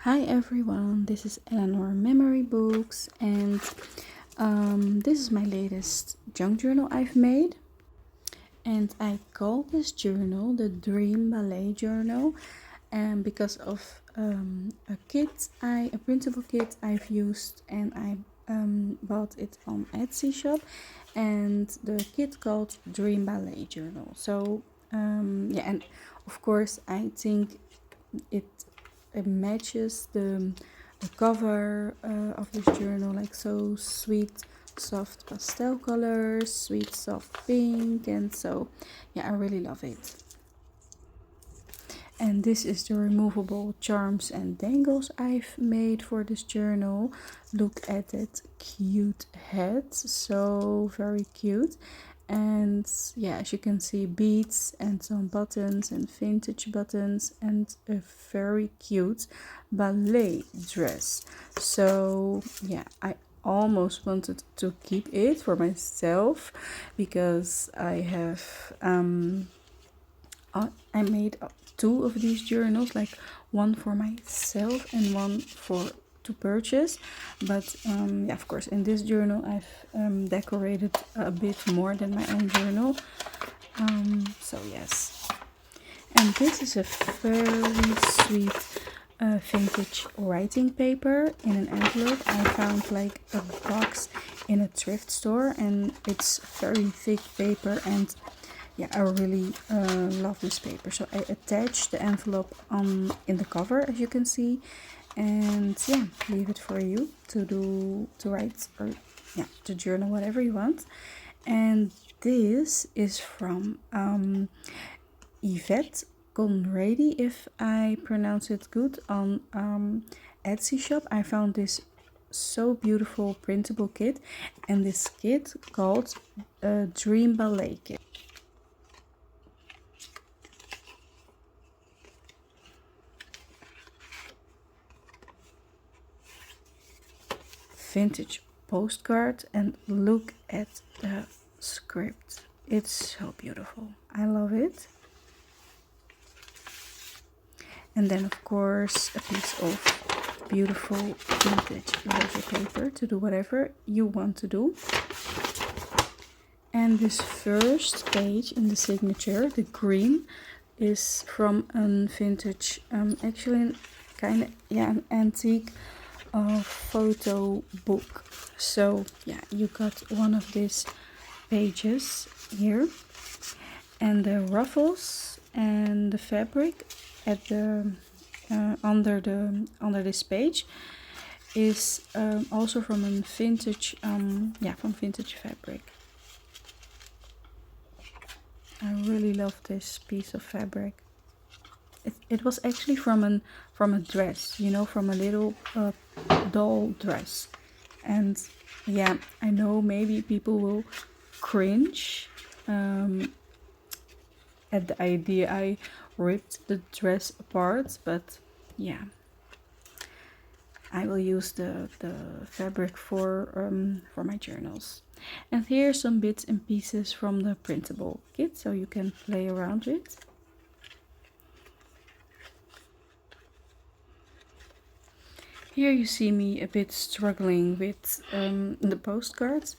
Hi everyone, this is Ellanoor Memorybooks, and this is my latest junk journal I've made. And I call this journal the Dream Ballet Journal, and because of a printable kit I've used, and I bought it on Etsy shop, and the kit called Dream Ballet Journal. So yeah, and of course I think it matches the cover of this journal, like so sweet soft pastel colors, sweet soft pink, and so yeah, I really love it. And this is the removable charms and dangles I've made for this journal. Look at that cute head, so very cute. And yeah, as you can see, beads and some buttons and vintage buttons and a very cute ballet dress. So yeah, I almost wanted to keep it for myself because I made two of these journals, like one for myself and one for to purchase. But yeah, of course, in this journal I've decorated a bit more than my own journal. So yes, and this is a very sweet vintage writing paper in an envelope. I found like a box in a thrift store, and it's very thick paper, and yeah, I really love this paper. So I attached the envelope in the cover, as you can see, and yeah, leave it for you to write, or yeah, to journal, whatever you want. And this is from Yvette Conradie, if I pronounce it good, on Etsy shop. I found this so beautiful printable kit, and this kit called Dream Ballet Kit. Vintage postcard, and look at the script. It's so beautiful. I love it. And then of course a piece of beautiful vintage ledger paper to do whatever you want to do. And this first page in the signature, the green, is from a vintage, actually kind of, yeah, an antique photo book. So yeah, you got one of these pages here, and the ruffles and the fabric at the under this page is also from a vintage from vintage fabric. I really love this piece of fabric. It was actually from a dress, you know, from a little doll dress. And yeah, I know maybe people will cringe at the idea I ripped the dress apart, but yeah, I will use the fabric for my journals. And here are some bits and pieces from the printable kit, so you can play around with. Here you see me a bit struggling with the postcards.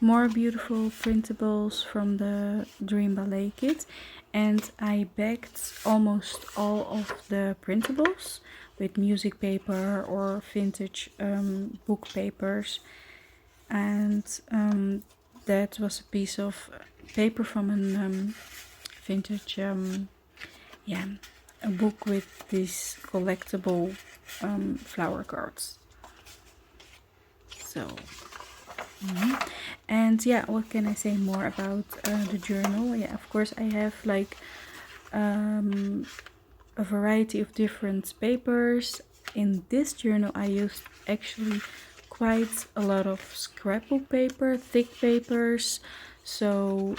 More beautiful printables from the Dream Ballet kit, and I bagged almost all of the printables with music paper or vintage book papers. And that was a piece of paper from a vintage yeah, a book with these collectible flower cards. So and yeah, what can I say more about the journal? Yeah, of course I have like a variety of different papers. In this journal I used actually quite a lot of scrapbook paper, thick papers. So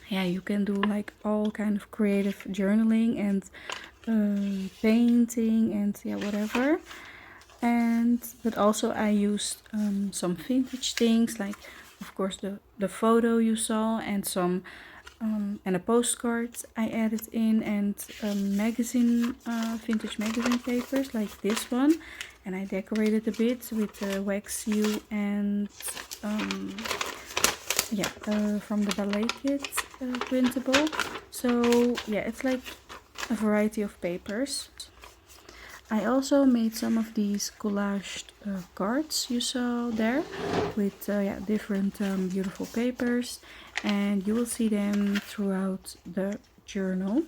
yeah, you can do like all kind of creative journaling and painting and yeah, whatever. And but also I used some vintage things, like of course the photo you saw, and some and a postcard I added in, and magazine, vintage magazine papers like this one, and I decorated a bit with the wax seal and from the Ballet kit printable. So yeah, it's like a variety of papers. I also made some of these collaged cards you saw there with different beautiful papers, and you will see them throughout the journal.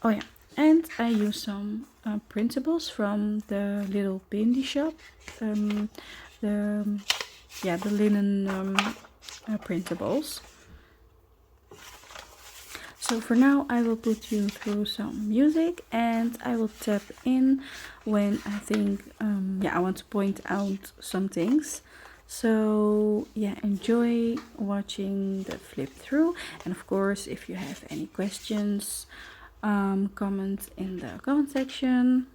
Oh yeah, and I used some printables from the little bindi shop, the linen printables. So for now I will put you through some music, and I will tap in when I think I want to point out some things. So yeah, enjoy watching the flip through, and of course if you have any questions, comment in the comment section.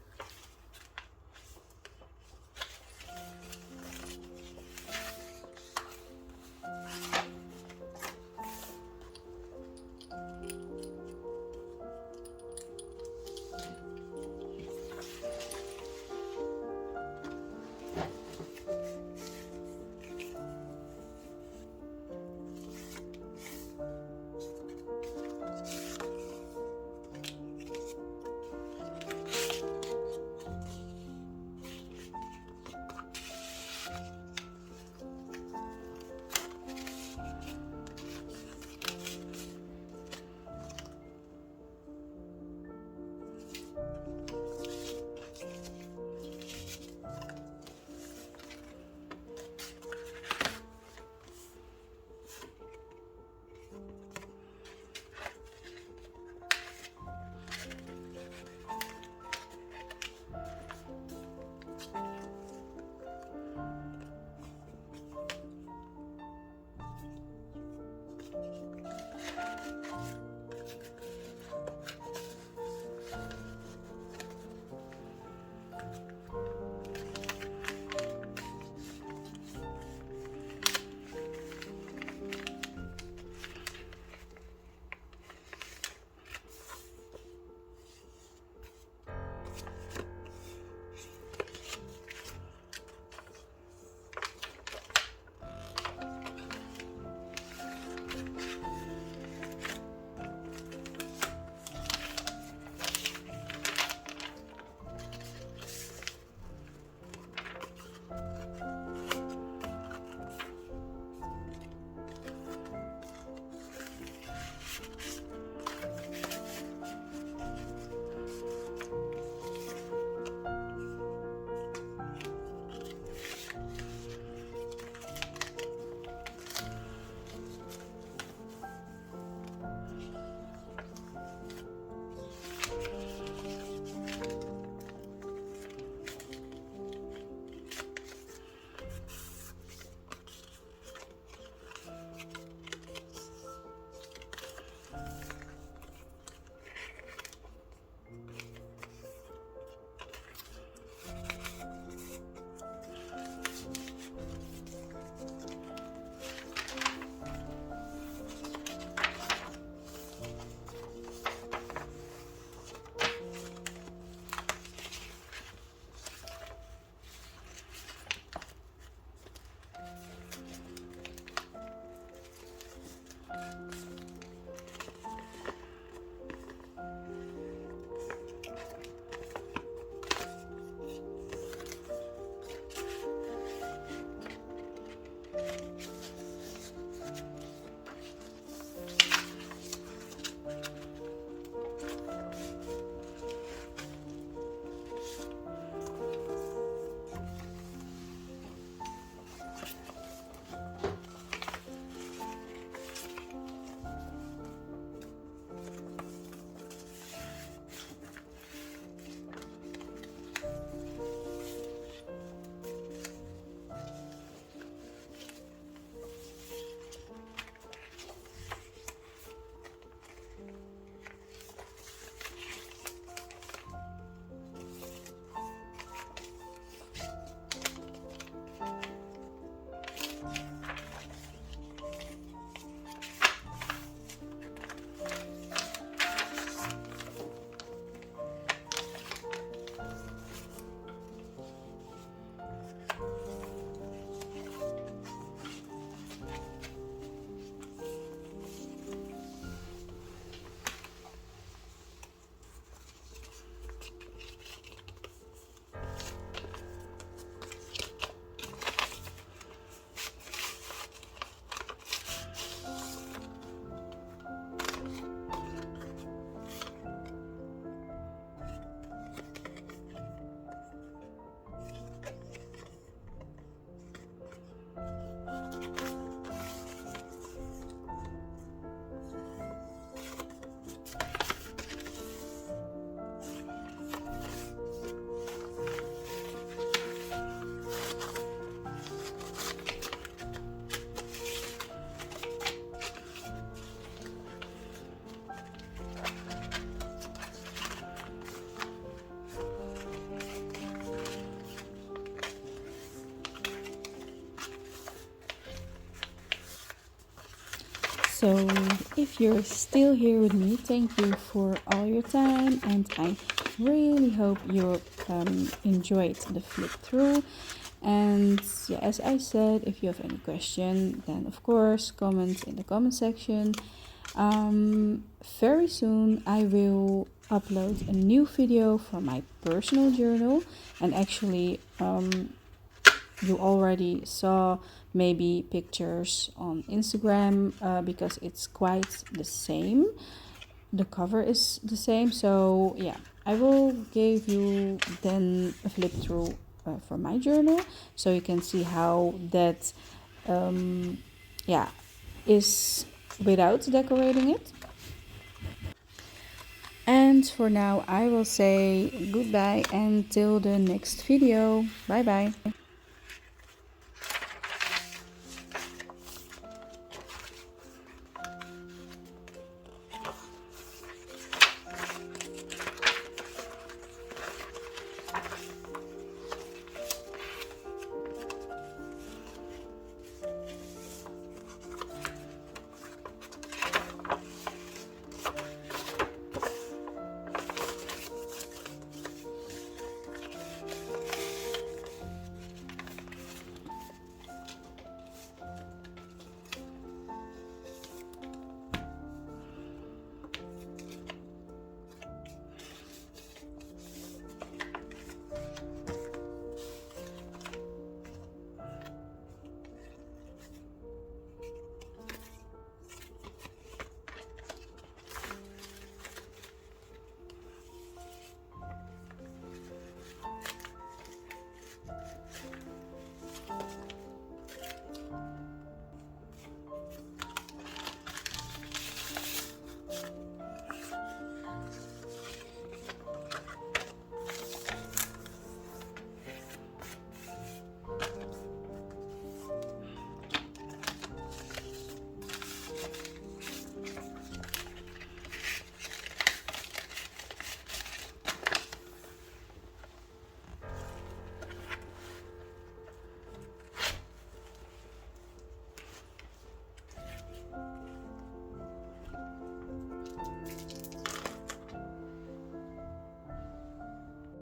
So if you're still here with me, thank you for all your time, and I really hope you enjoyed the flip through. And yeah, as I said, if you have any question, then of course comment in the comment section. Very soon I will upload a new video from my personal journal, and actually you already saw maybe pictures on Instagram because it's quite the same. The cover is the same, so yeah, I will give you then a flip through for my journal, so you can see how that yeah, is without decorating it. And for now I will say goodbye until the next video. Bye bye.